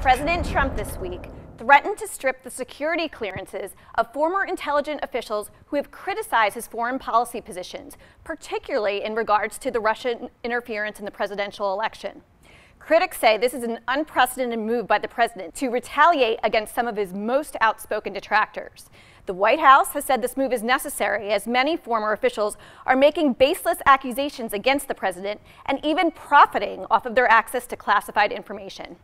President Trump this week threatened to strip the security clearances of former intelligence officials who have criticized his foreign policy positions, particularly in regards to the Russian interference in the presidential election. Critics say this is an unprecedented move by the president to retaliate against some of his most outspoken detractors. The White House has said this move is necessary as many former officials are making baseless accusations against the president and even profiting off of their access to classified information.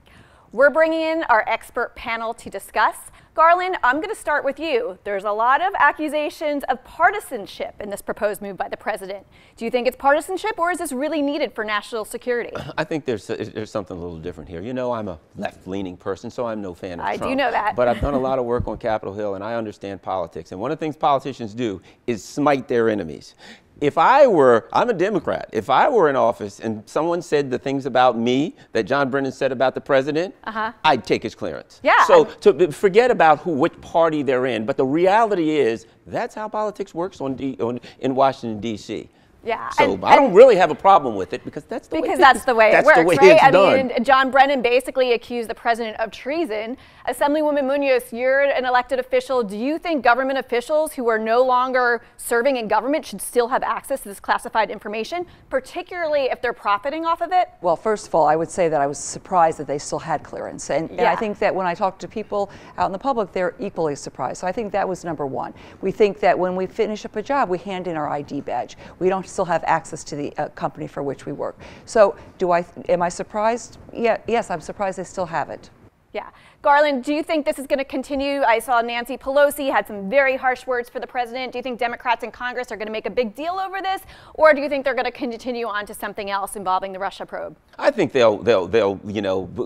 We're bringing in our expert panel to discuss. Garland, I'm going to start with you. There's a lot of accusations of partisanship in this proposed move by the president. Do you think it's partisanship, or is this really needed for national security? I think there's something a little different here. You know, I'm a left-leaning person, so I'm no fan of Trump. I do know that. But I've done a lot of work on Capitol Hill, and I understand politics. And one of the things politicians do is smite their enemies. I'm a Democrat. If I were in office and someone said the things about me that John Brennan said about the president, I'd take his clearance. Yeah. So to forget about which party they're in, but the reality is that's how politics works in Washington, D.C. Yeah. So I don't really have a problem with it because that's the way it works, right? I mean, John Brennan basically accused the president of treason. Assemblywoman Munoz, you're an elected official. Do you think government officials who are no longer serving in government should still have access to this classified information, particularly if they're profiting off of it? Well, first of all, I would say that I was surprised that they still had clearance. And I think that when I talk to people out in the public, they're equally surprised. So I think that was number one. We think that when we finish up a job, we hand in our ID badge. We don't still have access to the company for which we work. So am I surprised? Yes, I'm surprised they still have it. Yeah. Garland, do you think this is going to continue? I saw Nancy Pelosi had some very harsh words for the president. Do you think Democrats in Congress are going to make a big deal over this? Or do you think they're going to continue on to something else involving the Russia probe? I think they'll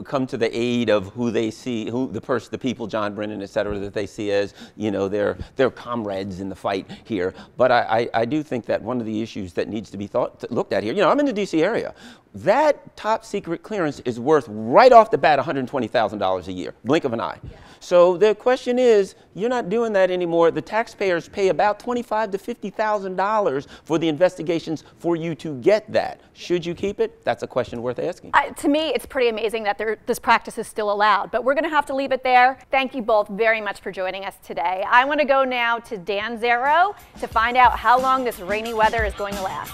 come to the aid of who they see, the people, John Brennan, et cetera, that they see as, their comrades in the fight here. But I do think that one of the issues that needs to be looked at here, I'm in the D.C. area. That top secret clearance is worth right off the bat $120,000 a year, blink of an eye. Yeah. So the question is, you're not doing that anymore. The taxpayers pay about $25,000 to $50,000 for the investigations for you to get that. Should you keep it? That's a question worth asking. To me, it's pretty amazing that this practice is still allowed, but we're going to have to leave it there. Thank you both very much for joining us today. I want to go now to Dan Zero to find out how long this rainy weather is going to last.